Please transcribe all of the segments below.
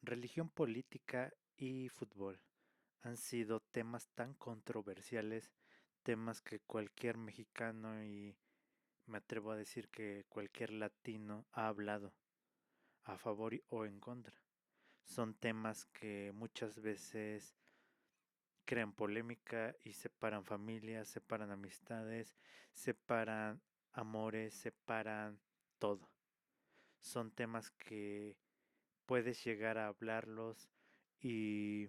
Religión, política y fútbol han sido temas tan controversiales, temas que cualquier mexicano y me atrevo a decir que cualquier latino ha hablado a favor o en contra. Son temas que muchas veces crean polémica y separan familias, separan amistades, separan amores, separan todo. Son temas que puedes llegar a hablarlos y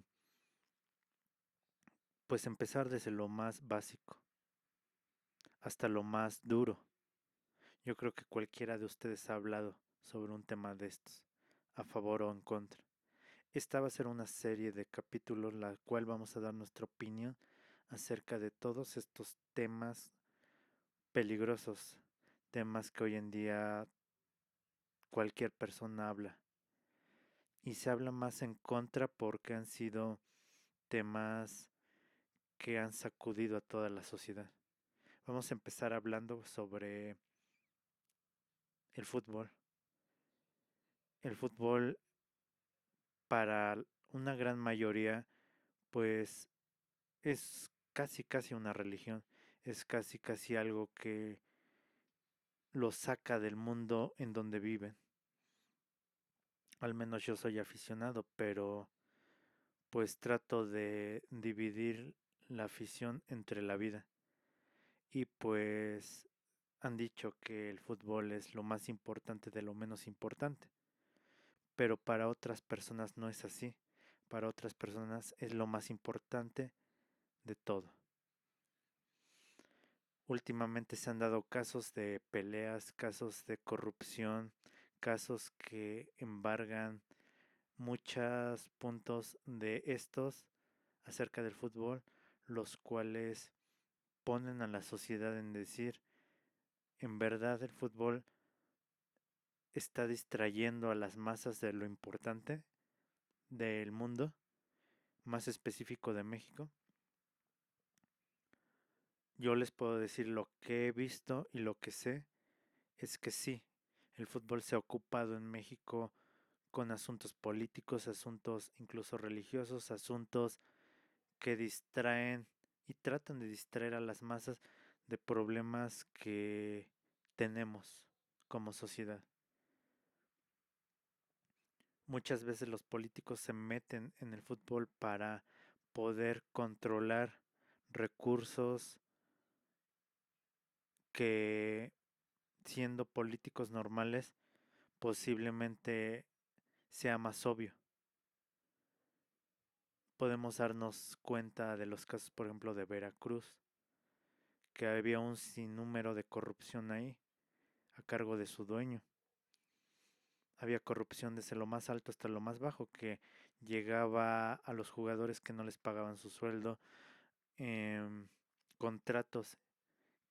pues empezar desde lo más básico hasta lo más duro. Yo creo que cualquiera de ustedes ha hablado sobre un tema de estos, a favor o en contra. Esta va a ser una serie de capítulos la cual vamos a dar nuestra opinión acerca de todos estos temas peligrosos, temas que hoy en día cualquier persona habla. Y se habla más en contra porque han sido temas que han sacudido a toda la sociedad. Vamos a empezar hablando sobre el fútbol. El fútbol para una gran mayoría pues es casi una religión, es casi algo que los saca del mundo en donde viven. Al menos yo soy aficionado, pero pues trato de dividir la afición entre la vida. Y pues han dicho que el fútbol es lo más importante de lo menos importante, pero para otras personas no es así. Para otras personas es lo más importante de todo. Últimamente se han dado casos de peleas, casos de corrupción, casos que embargan muchos puntos de estos acerca del fútbol, los cuales ponen a la sociedad en decir, en verdad el fútbol está distrayendo a las masas de lo importante del mundo, más específico de México. Yo les puedo decir lo que he visto y lo que sé es que sí, el fútbol se ha ocupado en México con asuntos políticos, asuntos incluso religiosos, asuntos que distraen y tratan de distraer a las masas de problemas que tenemos como sociedad. Muchas veces los políticos se meten en el fútbol para poder controlar recursos que siendo políticos normales posiblemente sea más obvio. Podemos darnos cuenta de los casos, por ejemplo, de Veracruz, que había un sinnúmero de corrupción ahí, a cargo de su dueño. Había corrupción desde lo más alto hasta lo más bajo, que llegaba a los jugadores que no les pagaban su sueldo, em, contratos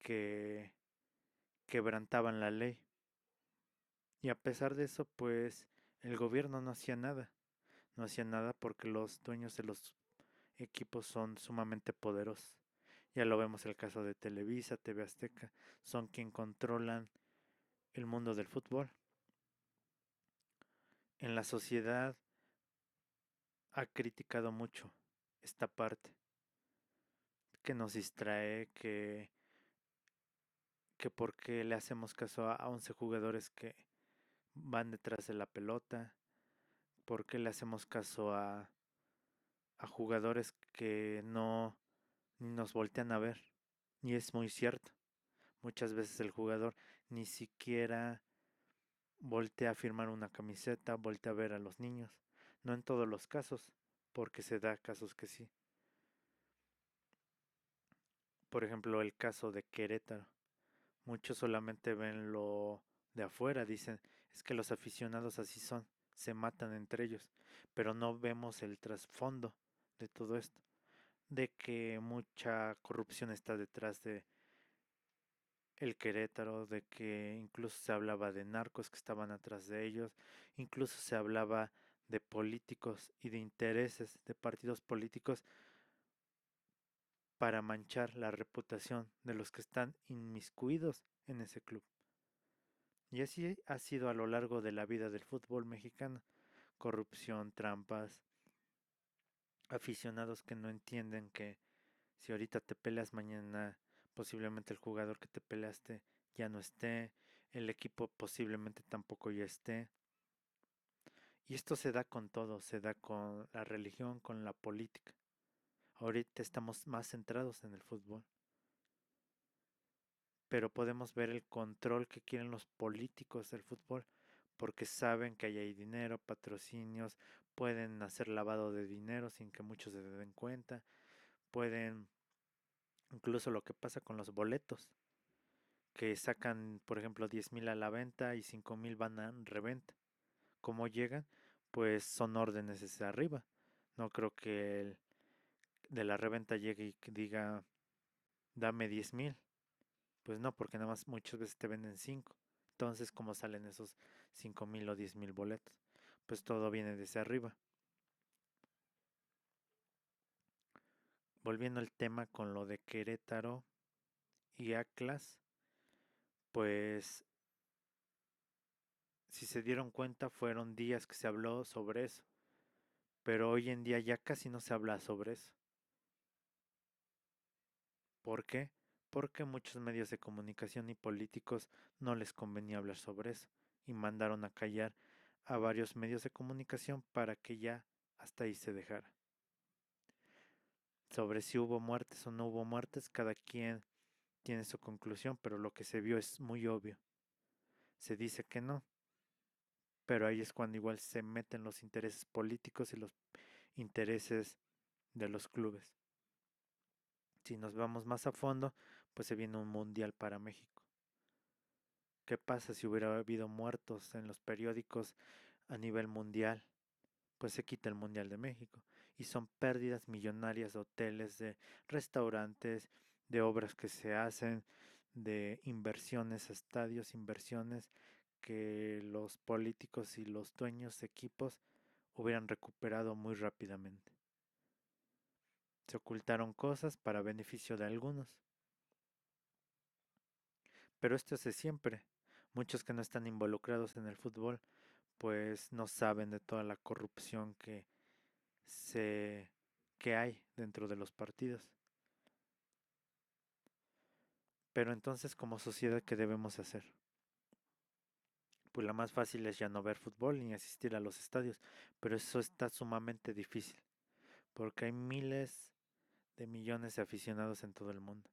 que quebrantaban la ley. Y a pesar de eso, pues el gobierno no hacía nada. No hacía nada porque los dueños de los equipos son sumamente poderosos. Ya lo vemos el caso de Televisa, TV Azteca, son quien controlan el mundo del fútbol. En la sociedad ha criticado mucho esta parte, que nos distrae, que por qué le hacemos caso a 11 jugadores que van detrás de la pelota, por qué le hacemos caso a jugadores que no ni nos voltean a ver. Y es muy cierto. Muchas veces el jugador ni siquiera voltea a firmar una camiseta, voltea a ver a los niños. No en todos los casos, porque se da casos que sí. Por ejemplo, el caso de Querétaro. Muchos solamente ven lo de afuera, dicen, es que los aficionados así son, se matan entre ellos, pero no vemos el trasfondo de todo esto, de que mucha corrupción está detrás de el Querétaro, de que incluso se hablaba de narcos que estaban atrás de ellos, incluso se hablaba de políticos y de intereses de partidos políticos para manchar la reputación de los que están inmiscuidos en ese club. Y así ha sido a lo largo de la vida del fútbol mexicano. corrupción, trampas, aficionados que no entienden que si ahorita te peleas mañana, posiblemente el jugador que te peleaste ya no esté, el equipo posiblemente tampoco ya esté. Y esto se da con todo, se da con la religión, con la política. Ahorita estamos más centrados en el fútbol, pero podemos ver el control que quieren los políticos del fútbol, porque saben que ahí hay dinero, patrocinios, pueden hacer lavado de dinero sin que muchos se den cuenta, pueden, incluso lo que pasa con los boletos, que sacan, por ejemplo, 10,000 a la venta y 5,000 van a reventa. ¿Cómo llegan? Pues son órdenes desde arriba. No creo que el de la reventa llegue y diga, dame 10,000. Pues no, porque nada más muchas veces te venden 5. Entonces, ¿cómo salen esos 5,000 o 10,000 boletos? Pues todo viene desde arriba. Volviendo al tema con lo de Querétaro y Atlas, pues si se dieron cuenta fueron días que se habló sobre eso, pero hoy en día ya casi no se habla sobre eso. ¿Por qué? Porque muchos medios de comunicación y políticos no les convenía hablar sobre eso y mandaron a callar a varios medios de comunicación para que ya hasta ahí se dejara. Sobre si hubo muertes o no hubo muertes, cada quien tiene su conclusión, pero lo que se vio es muy obvio. Se dice que no, pero ahí es cuando igual se meten los intereses políticos y los intereses de los clubes. Si nos vamos más a fondo, pues se viene un mundial para México. ¿Qué pasa si hubiera habido muertos en los periódicos a nivel mundial? Pues se quita el Mundial de México. Y son pérdidas millonarias de hoteles, de restaurantes, de obras que se hacen, de inversiones, estadios, inversiones que los políticos y los dueños de equipos hubieran recuperado muy rápidamente. Se ocultaron cosas para beneficio de algunos. Pero esto es de siempre. Muchos que no están involucrados en el fútbol pues no saben de toda la corrupción se que hay dentro de los partidos. Pero entonces, como sociedad, ¿qué debemos hacer? Pues la más fácil es ya no ver fútbol ni asistir a los estadios, pero eso está sumamente difícil, porque hay miles de millones de aficionados en todo el mundo.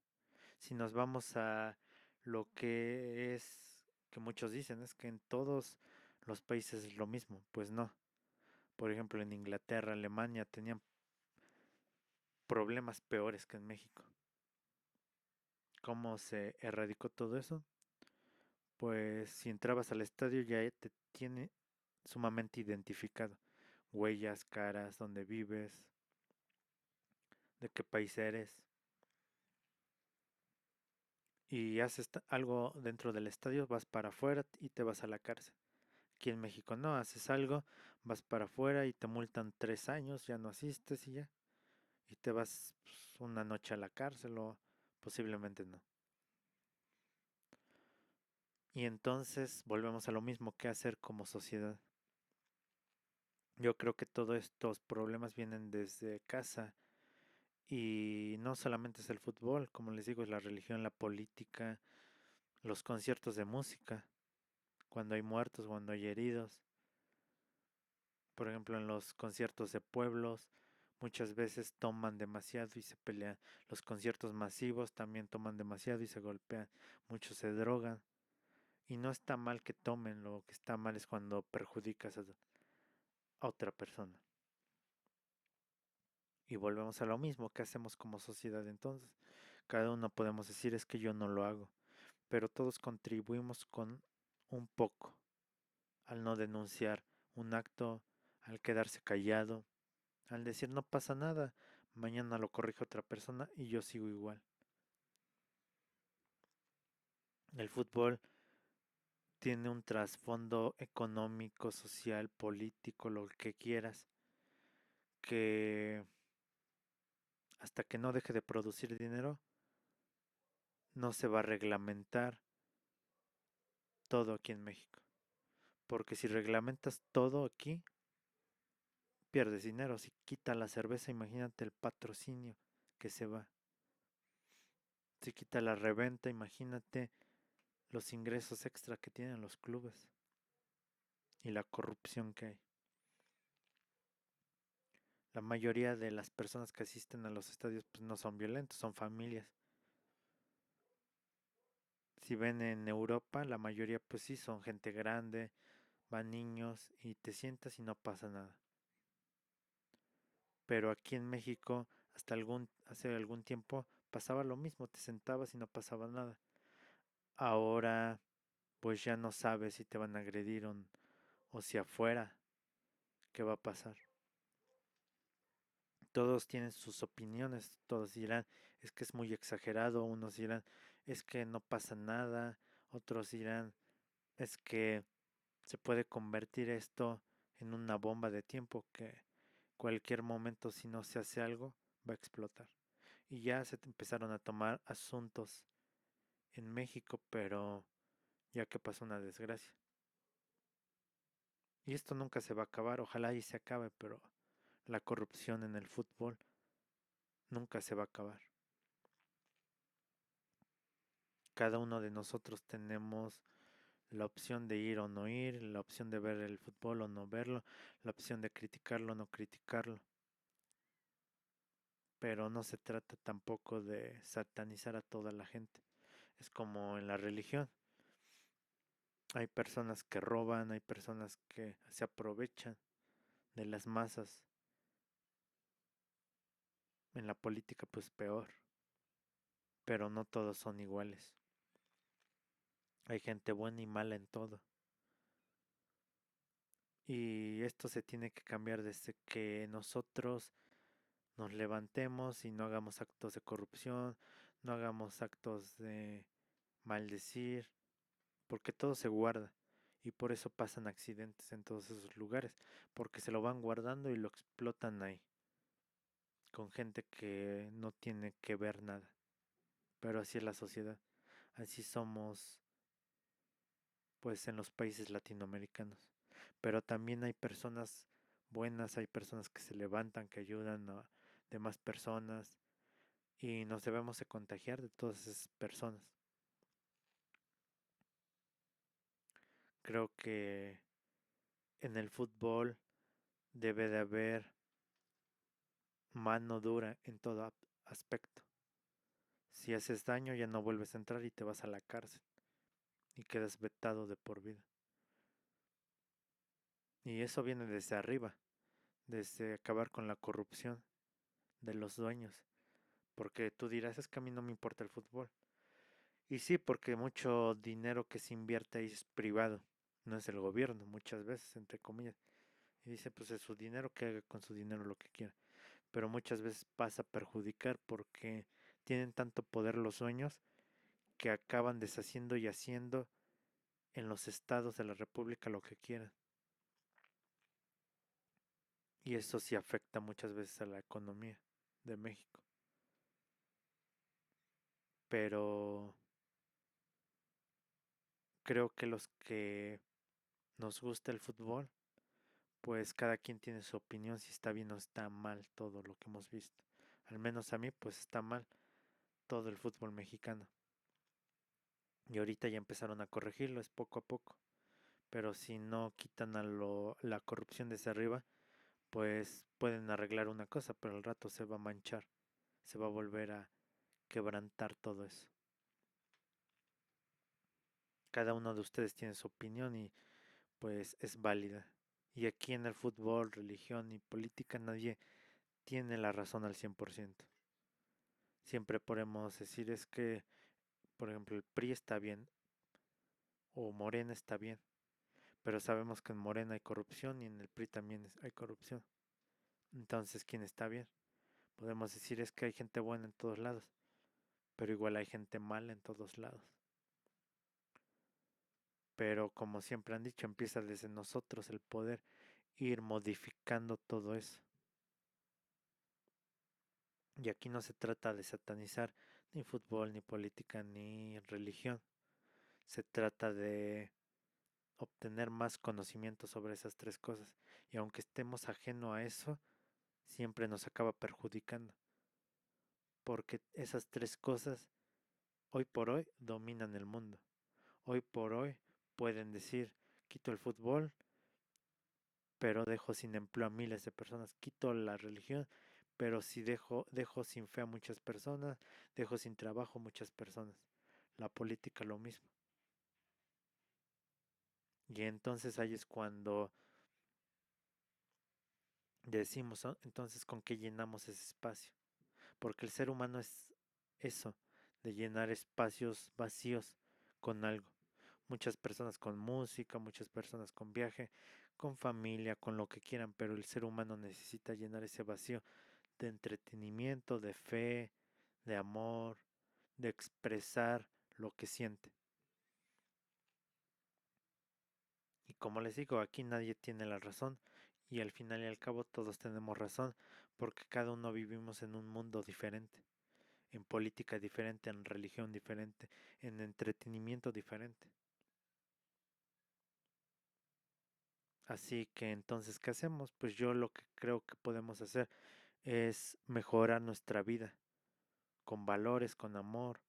Si nos vamos a lo que es, que muchos dicen, es que en todos los países es lo mismo, pues no. Por ejemplo, en Inglaterra, Alemania tenían problemas peores que en México. ¿Cómo se erradicó todo eso? Pues si entrabas al estadio ya te tiene sumamente identificado. Huellas, caras, dónde vives, de qué país eres. Y haces algo dentro del estadio, vas para afuera y te vas a la cárcel. Aquí en México no, haces algo, vas para afuera y te multan 3 años, ya no asistes y ya. Y te vas pues, una noche a la cárcel o posiblemente no. Y entonces volvemos a lo mismo que hacer como sociedad. Yo creo que todos estos problemas vienen desde casa y no solamente es el fútbol, como les digo, es la religión, la política, los conciertos de música, cuando hay muertos, cuando hay heridos. Por ejemplo, en los conciertos de pueblos, muchas veces toman demasiado y se pelean. Los conciertos masivos también toman demasiado y se golpean. Muchos se drogan. Y no está mal que tomen, lo que está mal es cuando perjudicas a otra persona. Y volvemos a lo mismo, ¿qué hacemos como sociedad entonces? Cada uno podemos decir es que yo no lo hago, pero todos contribuimos con un poco al no denunciar un acto, al quedarse callado, al decir no pasa nada, mañana lo corrige otra persona y yo sigo igual. El fútbol tiene un trasfondo económico, social, político, lo que quieras, que hasta que no deje de producir dinero, no se va a reglamentar todo aquí en México. Porque si reglamentas todo aquí, pierdes dinero. Si quita la cerveza, imagínate el patrocinio que se va. Si quita la reventa, imagínate los ingresos extra que tienen los clubes y la corrupción que hay. La mayoría de las personas que asisten a los estadios pues no son violentos, son familias. Si ven en Europa, la mayoría pues sí son gente grande, van niños y te sientas y no pasa nada. Pero aquí en México, hace algún tiempo pasaba lo mismo, te sentabas y no pasaba nada. Ahora pues ya no sabes si te van a agredir o si afuera, qué va a pasar. Todos tienen sus opiniones, todos dirán, es que es muy exagerado, unos dirán, es que no pasa nada, otros dirán, es que se puede convertir esto en una bomba de tiempo que cualquier momento si no se hace algo va a explotar. Y ya se empezaron a tomar asuntos en México, pero ya que pasó una desgracia. Y esto nunca se va a acabar, ojalá y se acabe, pero la corrupción en el fútbol nunca se va a acabar. Cada uno de nosotros tenemos la opción de ir o no ir, la opción de ver el fútbol o no verlo, la opción de criticarlo o no criticarlo. Pero no se trata tampoco de satanizar a toda la gente. Es como en la religión. Hay personas que roban, hay personas que se aprovechan de las masas. En la política pues peor, pero no todos son iguales. Hay gente buena y mala en todo. Y esto se tiene que cambiar desde que nosotros nos levantemos y no hagamos actos de corrupción, no hagamos actos de maldecir, porque todo se guarda y por eso pasan accidentes en todos esos lugares, porque se lo van guardando y lo explotan ahí, con gente que no tiene que ver nada. Pero así es la sociedad, así somos pues en los países latinoamericanos. Pero también hay personas buenas, hay personas que se levantan, que ayudan a demás personas y nos debemos de contagiar de todas esas personas. Creo que en el fútbol debe de haber mano dura en todo aspecto. Si haces daño ya no vuelves a entrar y te vas a la cárcel y quedas vetado de por vida. Y eso viene desde arriba, desde acabar con la corrupción de los dueños. Porque tú dirás, es que a mí no me importa el fútbol. Y sí, porque mucho dinero que se invierte ahí es privado, no es el gobierno, muchas veces, entre comillas. Y dice, pues es su dinero, que haga con su dinero lo que quiera. Pero muchas veces pasa a perjudicar porque tienen tanto poder los dueños que acaban deshaciendo y haciendo en los estados de la República lo que quieran. Y eso sí afecta muchas veces a la economía de México. Pero creo que los que nos gusta el fútbol, pues cada quien tiene su opinión si está bien o está mal todo lo que hemos visto. Al menos a mí pues está mal todo el fútbol mexicano. Y ahorita ya empezaron a corregirlo, es poco a poco. Pero si no quitan la corrupción desde arriba, pues pueden arreglar una cosa, pero al rato se va a manchar, se va a volver a quebrantar todo eso. Cada uno de ustedes tiene su opinión y pues es válida. Y aquí en el fútbol, religión y política nadie tiene la razón al 100%. Siempre podemos decir es que, por ejemplo, el PRI está bien o Morena está bien, pero sabemos que en Morena hay corrupción y en el PRI también hay corrupción. Entonces, ¿quién está bien? Podemos decir es que hay gente buena en todos lados, pero igual hay gente mala en todos lados. Pero como siempre han dicho, empieza desde nosotros el poder ir modificando todo eso. Y aquí no se trata de satanizar ni fútbol, ni política, ni religión. Se trata de obtener más conocimiento sobre esas tres cosas. y aunque estemos ajeno a eso, siempre nos acaba perjudicando, porque esas tres cosas hoy por hoy dominan el mundo. Hoy por hoy pueden decir, quito el fútbol, pero dejo sin empleo a miles de personas, quito la religión, pero si dejo sin fe a muchas personas, dejo sin trabajo a muchas personas. La política lo mismo. Y entonces ahí es cuando decimos, "Ah, entonces, ¿con qué llenamos ese espacio?". Porque el ser humano es eso, de llenar espacios vacíos con algo. Muchas personas con música, muchas personas con viaje, con familia, con lo que quieran, pero el ser humano necesita llenar ese vacío de entretenimiento, de fe, de amor, de expresar lo que siente. Y como les digo, aquí nadie tiene la razón y al final y al cabo todos tenemos razón porque cada uno vivimos en un mundo diferente, en política diferente, en religión diferente, en entretenimiento diferente. Así que entonces, ¿qué hacemos? Pues yo lo que creo que podemos hacer es mejorar nuestra vida con valores, con amor.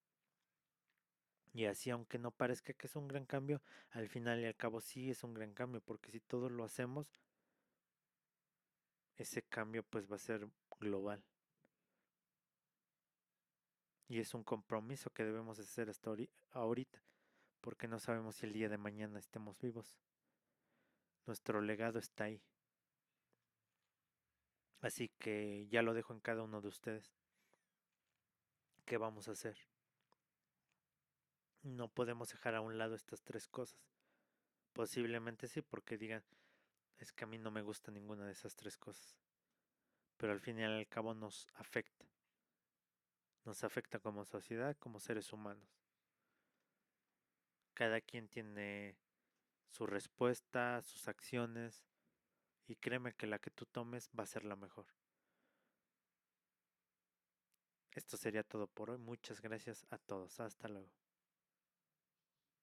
Y así, aunque no parezca que es un gran cambio, al final y al cabo sí es un gran cambio, porque si todos lo hacemos, ese cambio pues va a ser global. Y es un compromiso que debemos hacer hasta ahorita, porque no sabemos si el día de mañana estemos vivos. Nuestro legado está ahí. Así que ya lo dejo en cada uno de ustedes. ¿Qué vamos a hacer? No podemos dejar a un lado estas tres cosas. Posiblemente sí, porque digan, es que a mí no me gusta ninguna de esas tres cosas. Pero al fin y al cabo nos afecta. Nos afecta como sociedad, como seres humanos. Cada quien tiene su respuesta, sus acciones, y créeme que la que tú tomes va a ser la mejor. Esto sería todo por hoy. Muchas gracias a todos. Hasta luego.